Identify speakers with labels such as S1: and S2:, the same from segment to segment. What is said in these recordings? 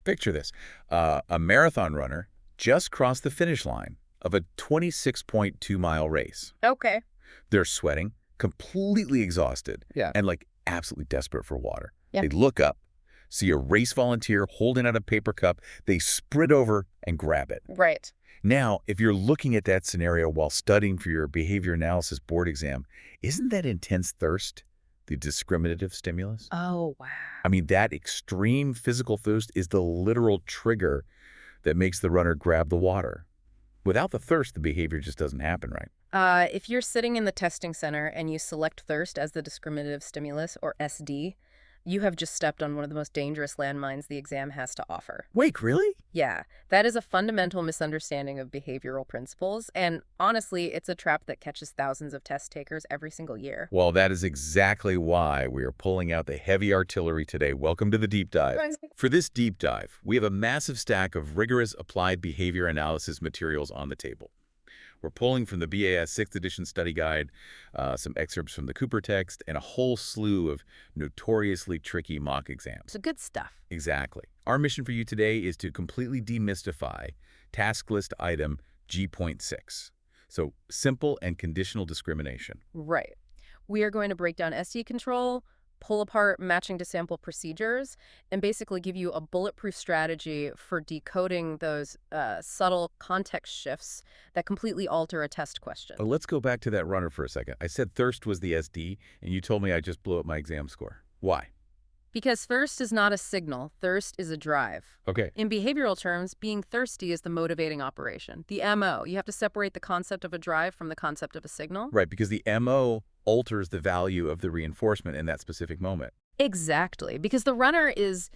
S1: Picture this. A marathon runner just crossed the finish line of a 26.2-mile race.
S2: Okay.
S1: They're sweating, completely exhausted,
S3: Yeah.
S1: and absolutely desperate for water.
S2: Yeah.
S1: They look up, see a race volunteer holding out a paper cup. They sprint over and grab it.
S2: Right.
S1: Now, if you're looking at that scenario while studying for your behavior analysis board exam, isn't that intense thirst the discriminative stimulus?
S2: Oh, wow.
S1: I mean, that extreme physical thirst is the literal trigger that makes the runner grab the water. Without the thirst, the behavior just doesn't happen, right?
S2: If you're sitting in the testing center and you select thirst as the discriminative stimulus, or SD, you have just stepped on one of the most dangerous landmines the exam has to offer.
S1: Wait, really?
S2: Yeah, that is a fundamental misunderstanding of behavioral principles, and honestly, it's a trap that catches thousands of test takers every single year.
S1: Well, that is exactly why we are pulling out the heavy artillery today. Welcome to the deep dive. For this deep dive, we have a massive stack of rigorous applied behavior analysis materials on the table. We're pulling from the BAS 6th edition study guide, some excerpts from the Cooper text, and a whole slew of notoriously tricky mock exams.
S2: So good stuff.
S1: Exactly. Our mission for you today is to completely demystify task list item G.6. So simple and conditional discrimination.
S2: Right. We are going to break down SD control, pull apart matching to sample procedures, and basically give you a bulletproof strategy for decoding those subtle context shifts that completely alter a test question.
S1: But let's go back to that runner for a second. I said thirst was the SD, and you told me I just blew up my exam score. Why?
S2: Because thirst is not a signal, thirst is a drive.
S1: Okay.
S2: In behavioral terms, being thirsty is the motivating operation, the MO. You have to separate the concept of a drive from the concept of a signal.
S1: Right, because the MO alters the value of the reinforcement in that specific moment.
S2: Exactly, because the runner is,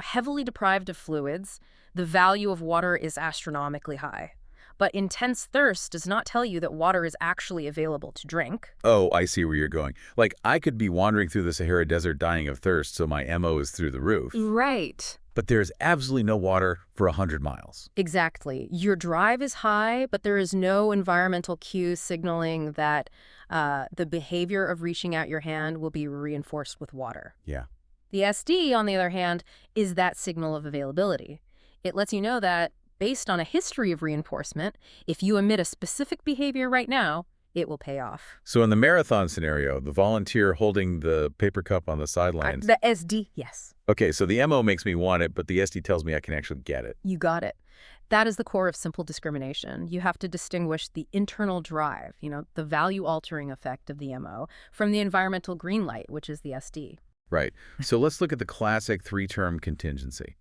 S2: heavily deprived of fluids. The value of water is astronomically high. But intense thirst does not tell you that water is actually available to drink.
S1: Oh, I see where you're going. I could be wandering through the Sahara Desert dying of thirst, so my MO is through the roof.
S2: Right.
S1: But there's absolutely no water for 100 miles.
S2: Exactly. Your drive is high, but there is no environmental cue signaling that the behavior of reaching out your hand will be reinforced with water.
S1: Yeah.
S2: The SD, on the other hand, is that signal of availability. It lets you know that, based on a history of reinforcement, if you emit a specific behavior right now, it will pay off.
S1: So in the marathon scenario, the volunteer holding the paper cup on the sidelines.
S2: The SD, yes.
S1: Okay, so the MO makes me want it, but the SD tells me I can actually get it.
S2: You got it. That is the core of simple discrimination. You have to distinguish the internal drive, the value-altering effect of the MO, from the environmental green light, which is the SD.
S1: Right. So let's look at the classic three-term contingency.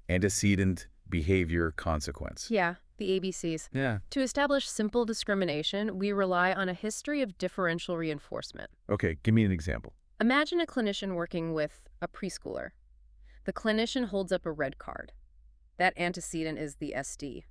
S1: Antecedent, behavior, consequence.
S2: Yeah, the ABCs.
S1: Yeah.
S2: To establish simple discrimination, we rely on a history of differential reinforcement.
S1: Okay, give me an example.
S2: Imagine a clinician working with a preschooler. The clinician holds up a red card. That antecedent is the SD.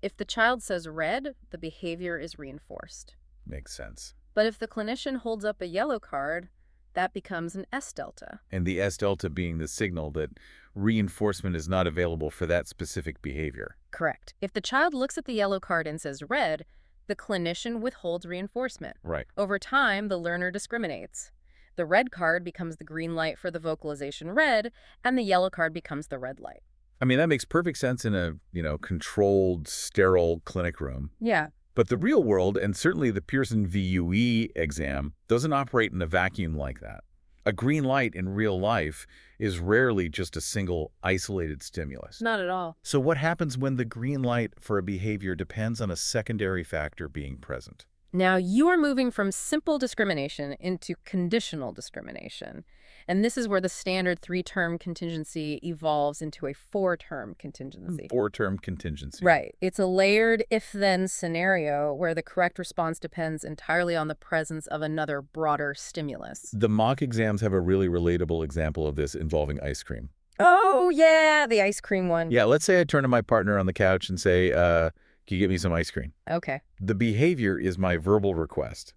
S2: If the child says red, the behavior is reinforced.
S1: Makes sense.
S2: But if the clinician holds up a yellow card, that becomes an S delta.
S1: And the S delta being the signal that reinforcement is not available for that specific behavior.
S2: Correct. If the child looks at the yellow card and says red, the clinician withholds reinforcement.
S1: Right.
S2: Over time, the learner discriminates. The red card becomes the green light for the vocalization red, and the yellow card becomes the red light.
S1: I mean, that makes perfect sense in a, controlled, sterile clinic room.
S2: Yeah.
S1: But the real world, and certainly the Pearson VUE exam, doesn't operate in a vacuum like that. A green light in real life is rarely just a single isolated stimulus.
S2: Not at all.
S1: So what happens when the green light for a behavior depends on a secondary factor being present?
S2: Now, you are moving from simple discrimination into conditional discrimination. And this is where the standard 3-term contingency evolves into a 4-term contingency.
S1: 4-term contingency.
S2: Right. It's a layered if-then scenario where the correct response depends entirely on the presence of another broader stimulus.
S1: The mock exams have a really relatable example of this involving ice cream.
S2: Oh, yeah, the ice cream one.
S1: Yeah, let's say I turn to my partner on the couch and say, can you get me some ice cream?
S2: Okay.
S1: The behavior is my verbal request.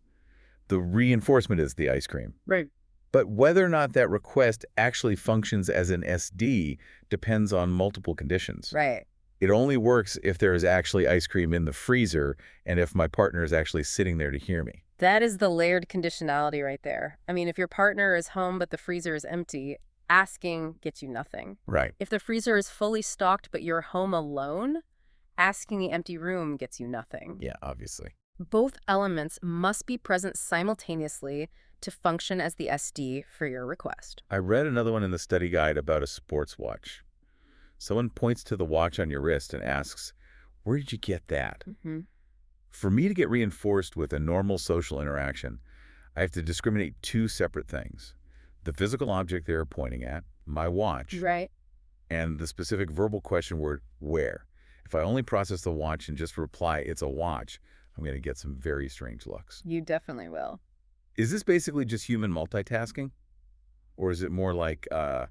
S1: The reinforcement is the ice cream.
S2: Right.
S1: But whether or not that request actually functions as an SD depends on multiple conditions.
S2: Right.
S1: It only works if there is actually ice cream in the freezer and if my partner is actually sitting there to hear me.
S2: That is the layered conditionality right there. I mean, if your partner is home but the freezer is empty, asking gets you nothing.
S1: Right.
S2: If the freezer is fully stocked but you're home alone, asking the empty room gets you nothing.
S1: Yeah, obviously.
S2: Both elements must be present simultaneously to function as the SD for your request.
S1: I read another one in the study guide about a sports watch. Someone points to the watch on your wrist and asks, "Where did you get that?" For me to get reinforced with a normal social interaction, I have to discriminate two separate things. The physical object they're pointing at, my watch,
S2: Right.
S1: and the specific verbal question word, where. If I only process the watch and just reply, "It's a watch," I'm going to get some very strange looks.
S2: You definitely will.
S1: Is this basically just human multitasking? Or is it more like a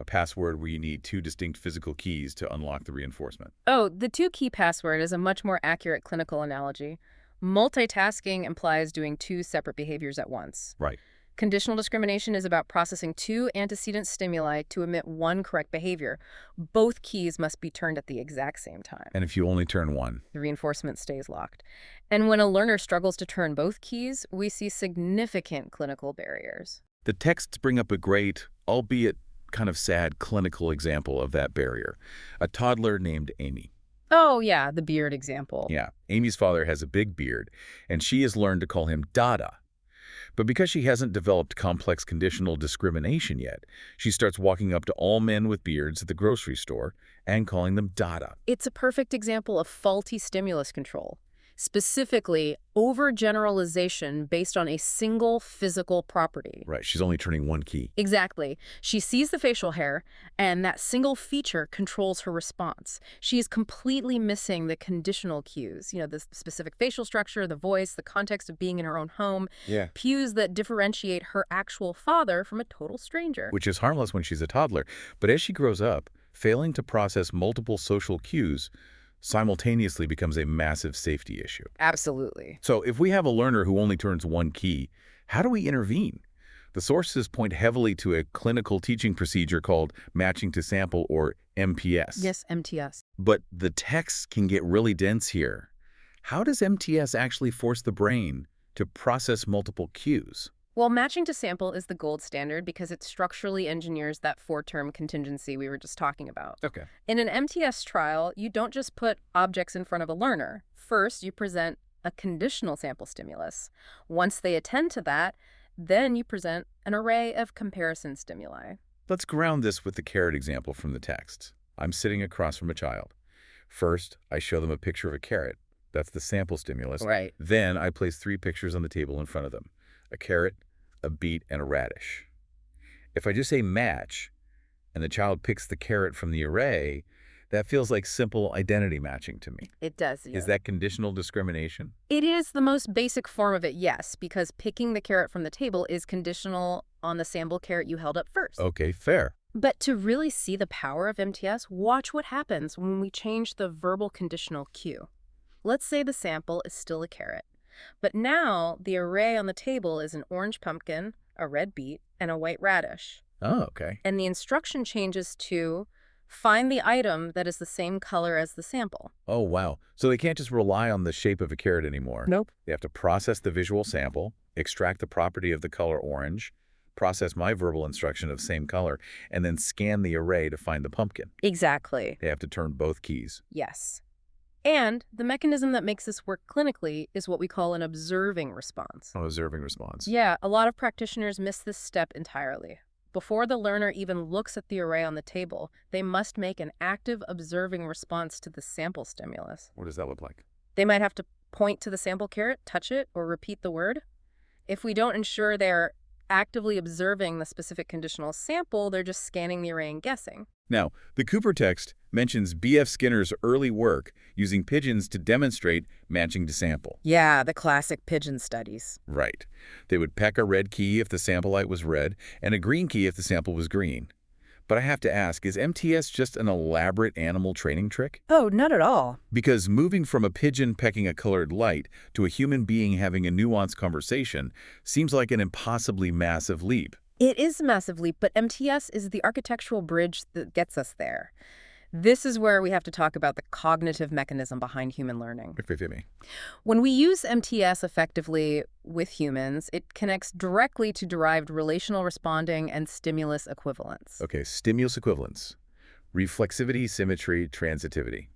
S1: password where you need two distinct physical keys to unlock the reinforcement?
S2: Oh, the two-key password is a much more accurate clinical analogy. Multitasking implies doing two separate behaviors at once.
S1: Right.
S2: Conditional discrimination is about processing two antecedent stimuli to emit one correct behavior. Both keys must be turned at the exact same time.
S1: And if you only turn one?
S2: The reinforcement stays locked. And when a learner struggles to turn both keys, we see significant clinical barriers.
S1: The texts bring up a great, albeit kind of sad, clinical example of that barrier. A toddler named Amy.
S2: Oh, yeah, the beard example.
S1: Yeah, Amy's father has a big beard, and she has learned to call him Dada. But because she hasn't developed complex conditional discrimination yet, she starts walking up to all men with beards at the grocery store and calling them Dada.
S2: It's a perfect example of faulty stimulus control. Specifically, overgeneralization based on a single physical property.
S1: Right, she's only turning one key.
S2: Exactly. She sees the facial hair, and that single feature controls her response. She is completely missing the conditional cues, the specific facial structure, the voice, the context of being in her own home,
S1: Yeah.
S2: cues that differentiate her actual father from a total stranger.
S1: Which is harmless when she's a toddler. But as she grows up, failing to process multiple social cues simultaneously becomes a massive safety issue.
S2: Absolutely.
S1: So if we have a learner who only turns one key, how do we intervene? The sources point heavily to a clinical teaching procedure called matching to sample, or MTS.
S2: Yes, MTS.
S1: But the text can get really dense here. How does MTS actually force the brain to process multiple cues?
S2: Well, matching to sample is the gold standard because it structurally engineers that four-term contingency we were just talking about.
S1: Okay.
S2: In an MTS trial, you don't just put objects in front of a learner. First, you present a conditional sample stimulus. Once they attend to that, then you present an array of comparison stimuli.
S1: Let's ground this with the carrot example from the text. I'm sitting across from a child. First, I show them a picture of a carrot. That's the sample stimulus.
S2: Right.
S1: Then I place three pictures on the table in front of them. A carrot, a beet, and a radish. If I just say match, and the child picks the carrot from the array, that feels like simple identity matching to me.
S2: It does. Yeah.
S1: Is that conditional discrimination?
S2: It is the most basic form of it, yes, because picking the carrot from the table is conditional on the sample carrot you held up first.
S1: Okay, fair.
S2: But to really see the power of MTS, watch what happens when we change the verbal conditional cue. Let's say the sample is still a carrot. But now the array on the table is an orange pumpkin, a red beet, and a white radish.
S1: Oh, okay.
S2: And the instruction changes to find the item that is the same color as the sample.
S1: Oh, wow. So they can't just rely on the shape of a carrot anymore.
S2: Nope.
S1: They have to process the visual sample, extract the property of the color orange, process my verbal instruction of same color, and then scan the array to find the pumpkin.
S2: Exactly.
S1: They have to turn both keys.
S2: Yes. And the mechanism that makes this work clinically is what we call an observing response.
S1: An observing response.
S2: Yeah, a lot of practitioners miss this step entirely. Before the learner even looks at the array on the table, they must make an active observing response to the sample stimulus.
S1: What does that look like?
S2: They might have to point to the sample carrot, touch it, or repeat the word. If we don't ensure they're actively observing the specific conditional sample, they're just scanning the array and guessing.
S1: Now, the Cooper text mentions B.F. Skinner's early work using pigeons to demonstrate matching to sample.
S2: Yeah, the classic pigeon studies.
S1: Right. They would peck a red key if the sample light was red, and a green key if the sample was green. But I have to ask, is MTS just an elaborate animal training trick?
S2: Oh, not at all.
S1: Because moving from a pigeon pecking a colored light to a human being having a nuanced conversation seems like an impossibly massive leap.
S2: It is a massive leap, but MTS is the architectural bridge that gets us there. This is where we have to talk about the cognitive mechanism behind human learning.
S1: Forgive me.
S2: When we use MTS effectively with humans, it connects directly to derived relational responding and stimulus equivalence.
S1: Okay, stimulus equivalence. Reflexivity, symmetry, transitivity.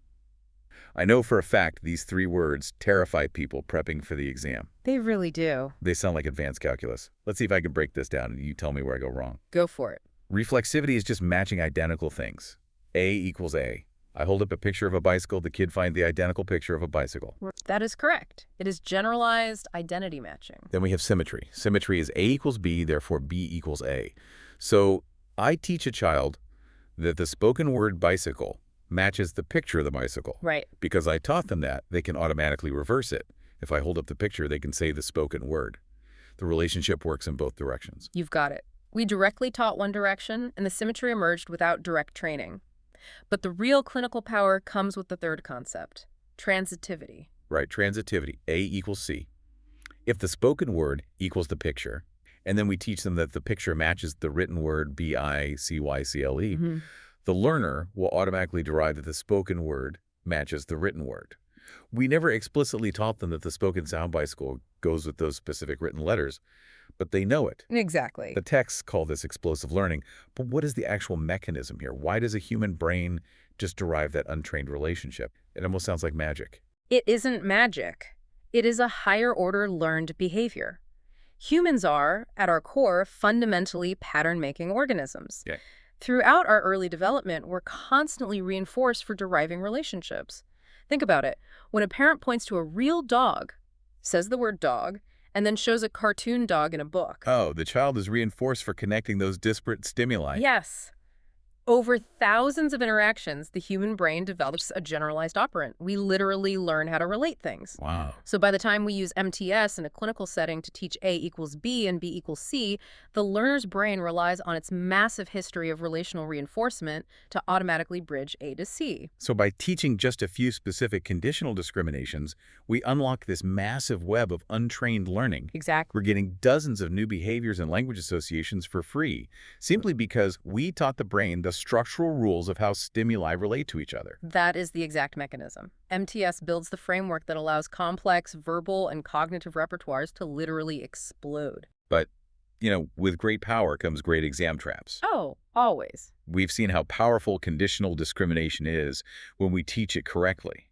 S1: I know for a fact these three words terrify people prepping for the exam.
S2: They really do.
S1: They sound like advanced calculus. Let's see if I can break this down and you tell me where I go wrong.
S2: Go for it.
S1: Reflexivity is just matching identical things. A equals A. I hold up a picture of a bicycle, the kid finds the identical picture of a bicycle.
S2: That is correct. It is generalized identity matching.
S1: Then we have symmetry. Symmetry is A equals B, therefore B equals A. So I teach a child that the spoken word bicycle matches the picture of the bicycle.
S2: Right.
S1: Because I taught them that, they can automatically reverse it. If I hold up the picture, they can say the spoken word. The relationship works in both directions.
S2: You've got it. We directly taught one direction, and the symmetry emerged without direct training. But the real clinical power comes with the third concept, transitivity.
S1: Right, transitivity, A equals C. If the spoken word equals the picture, and then we teach them that the picture matches the written word B-I-C-Y-C-L-E, the learner will automatically derive that the spoken word matches the written word. We never explicitly taught them that the spoken sound bicycle goes with those specific written letters, but they know it.
S2: Exactly.
S1: The texts call this explosive learning, but what is the actual mechanism here? Why does a human brain just derive that untrained relationship? It almost sounds like magic.
S2: It isn't magic. It is a higher-order learned behavior. Humans are, at our core, fundamentally pattern-making organisms.
S1: Yeah.
S2: Throughout our early development, we're constantly reinforced for deriving relationships. Think about it. When a parent points to a real dog, says the word dog, and then shows a cartoon dog in a book.
S1: Oh, the child is reinforced for connecting those disparate stimuli.
S2: Yes. Over thousands of interactions, the human brain develops a generalized operant. We literally learn how to relate things.
S1: Wow.
S2: So by the time we use MTS in a clinical setting to teach A equals B and B equals C, the learner's brain relies on its massive history of relational reinforcement to automatically bridge A to C.
S1: So by teaching just a few specific conditional discriminations, we unlock this massive web of untrained learning.
S2: Exactly.
S1: We're getting dozens of new behaviors and language associations for free, simply because we taught the brain the structural rules of how stimuli relate to each other.
S2: That is the exact mechanism. MTS builds the framework that allows complex verbal and cognitive repertoires to literally explode.
S1: But, with great power comes great exam traps.
S2: Oh, always.
S1: We've seen how powerful conditional discrimination is when we teach it correctly.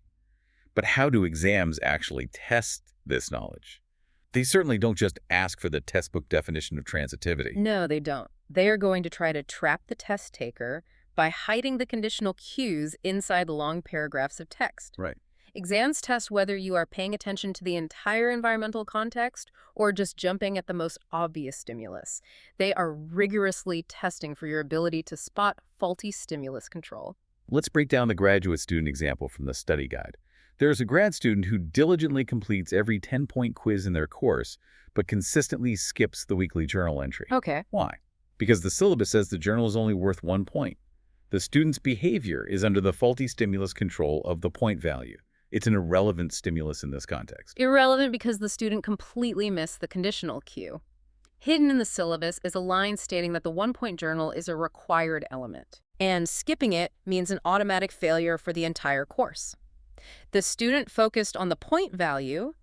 S1: But how do exams actually test this knowledge? They certainly don't just ask for the textbook definition of transitivity.
S2: No, they don't. They are going to try to trap the test taker by hiding the conditional cues inside the long paragraphs of text.
S1: Right.
S2: Exams test whether you are paying attention to the entire environmental context or just jumping at the most obvious stimulus. They are rigorously testing for your ability to spot faulty stimulus control.
S1: Let's break down the graduate student example from the study guide. There's a grad student who diligently completes every 10-point quiz in their course, but consistently skips the weekly journal entry.
S2: Okay.
S1: Why? Because the syllabus says the journal is only worth 1 point. The student's behavior is under the faulty stimulus control of the point value. It's an irrelevant stimulus in this context.
S2: Irrelevant because the student completely missed the conditional cue. Hidden in the syllabus is a line stating that the 1-point journal is a required element, and skipping it means an automatic failure for the entire course. The student focused on the point value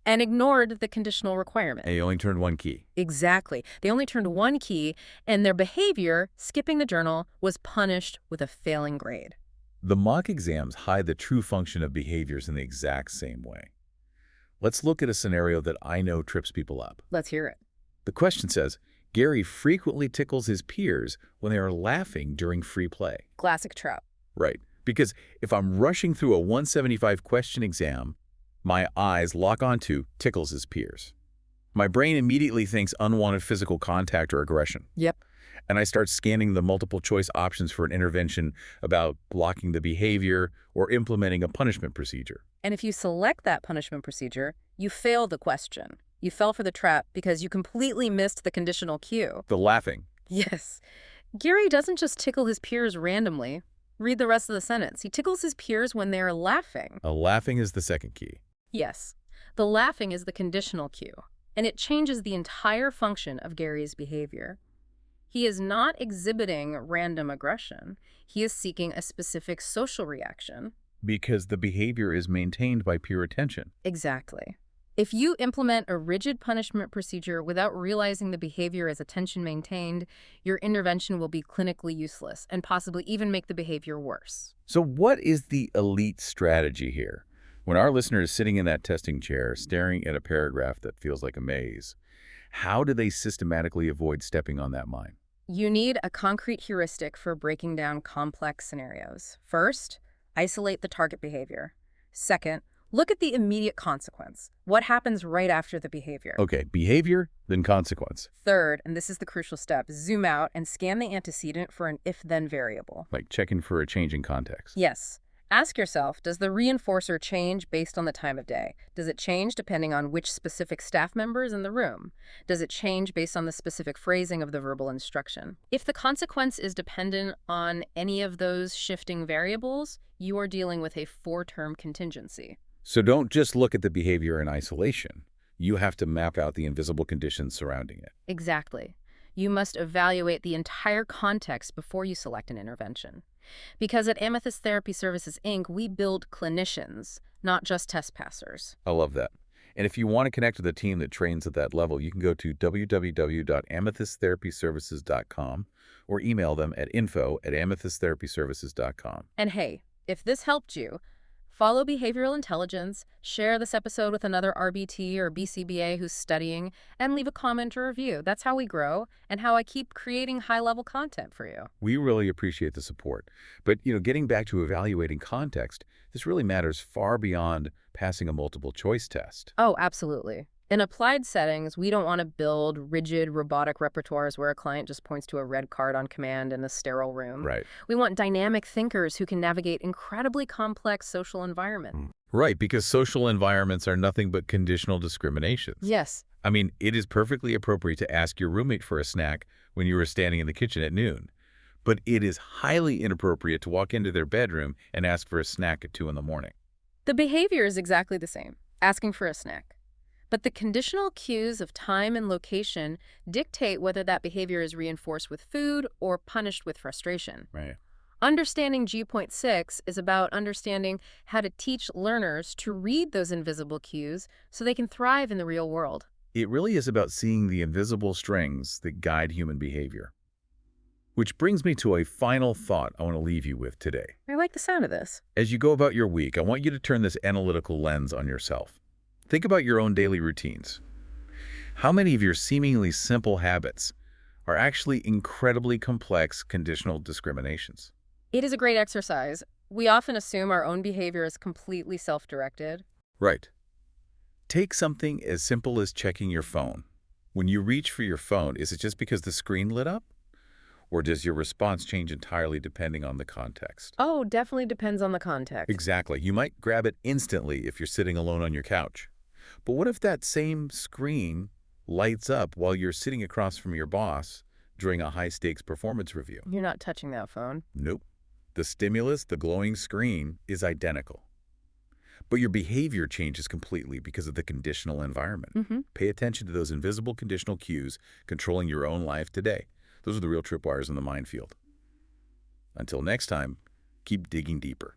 S2: and ignored the conditional requirement.
S1: They only turned 1 key.
S2: Exactly. They only turned 1 key, and their behavior, skipping the journal, was punished with a failing grade.
S1: The mock exams hide the true function of behaviors in the exact same way. Let's look at a scenario that I know trips people up.
S2: Let's hear it.
S1: The question says, Gary frequently tickles his peers when they are laughing during free play.
S2: Classic trap.
S1: Right. Because if I'm rushing through a 175 question exam, my eyes lock onto tickles his peers. My brain immediately thinks unwanted physical contact or aggression.
S2: Yep.
S1: And I start scanning the multiple choice options for an intervention about blocking the behavior or implementing a punishment procedure.
S2: And if you select that punishment procedure, you fail the question. You fell for the trap because you completely missed the conditional cue.
S1: The laughing.
S2: Yes. Gary doesn't just tickle his peers randomly. Read the rest of the sentence. He tickles his peers when they're laughing.
S1: Laughing is the second key.
S2: Yes. The laughing is the conditional cue, and it changes the entire function of Gary's behavior. He is not exhibiting random aggression. He is seeking a specific social reaction.
S1: Because the behavior is maintained by pure attention.
S2: Exactly. If you implement a rigid punishment procedure without realizing the behavior is attention maintained, your intervention will be clinically useless and possibly even make the behavior worse.
S1: So what is the elite strategy here? When our listener is sitting in that testing chair, staring at a paragraph that feels like a maze, how do they systematically avoid stepping on that mine?
S2: You need a concrete heuristic for breaking down complex scenarios. First, isolate the target behavior. Second, look at the immediate consequence. What happens right after the behavior?
S1: Okay, behavior, then consequence.
S2: Third, and this is the crucial step, zoom out and scan the antecedent for an if-then variable.
S1: Like checking for a change in context.
S2: Yes. Ask yourself, does the reinforcer change based on the time of day? Does it change depending on which specific staff member is in the room? Does it change based on the specific phrasing of the verbal instruction? If the consequence is dependent on any of those shifting variables, you are dealing with a 4-term contingency.
S1: So don't just look at the behavior in isolation. You have to map out the invisible conditions surrounding it.
S2: Exactly. You must evaluate the entire context before you select an intervention. Because at Amethyst Therapy Services, Inc., we build clinicians, not just test passers.
S1: I love that. And if you want to connect with a team that trains at that level, you can go to www.amethysttherapyservices.com or email them at info@amethysttherapyservices.com.
S2: And hey, if this helped you, follow behavioral intelligence, share this episode with another RBT or BCBA who's studying, and leave a comment or review. That's how we grow and how I keep creating high-level content for you.
S1: We really appreciate the support. But, getting back to evaluating context, this really matters far beyond passing a multiple choice test.
S2: Oh, absolutely. In applied settings, we don't want to build rigid robotic repertoires where a client just points to a red card on command in a sterile room.
S1: Right.
S2: We want dynamic thinkers who can navigate incredibly complex social environments.
S1: Right, because social environments are nothing but conditional discriminations.
S2: Yes.
S1: I mean, it is perfectly appropriate to ask your roommate for a snack when you are standing in the kitchen at noon. But it is highly inappropriate to walk into their bedroom and ask for a snack at 2 in the morning.
S2: The behavior is exactly the same, asking for a snack. But the conditional cues of time and location dictate whether that behavior is reinforced with food or punished with frustration.
S1: Right.
S2: Understanding G.6 is about understanding how to teach learners to read those invisible cues so they can thrive in the real world.
S1: It really is about seeing the invisible strings that guide human behavior. Which brings me to a final thought I want to leave you with today.
S2: I like the sound of this.
S1: As you go about your week, I want you to turn this analytical lens on yourself. Think about your own daily routines. How many of your seemingly simple habits are actually incredibly complex conditional discriminations?
S2: It is a great exercise. We often assume our own behavior is completely self-directed.
S1: Right. Take something as simple as checking your phone. When you reach for your phone, is it just because the screen lit up? Or does your response change entirely depending on the context?
S2: Oh, definitely depends on the context.
S1: Exactly. You might grab it instantly if you're sitting alone on your couch. But what if that same screen lights up while you're sitting across from your boss during a high-stakes performance review?
S2: You're not touching that phone.
S1: Nope. The stimulus, the glowing screen, is identical. But your behavior changes completely because of the conditional environment. Pay attention to those invisible conditional cues controlling your own life today. Those are the real tripwires in the minefield. Until next time, keep digging deeper.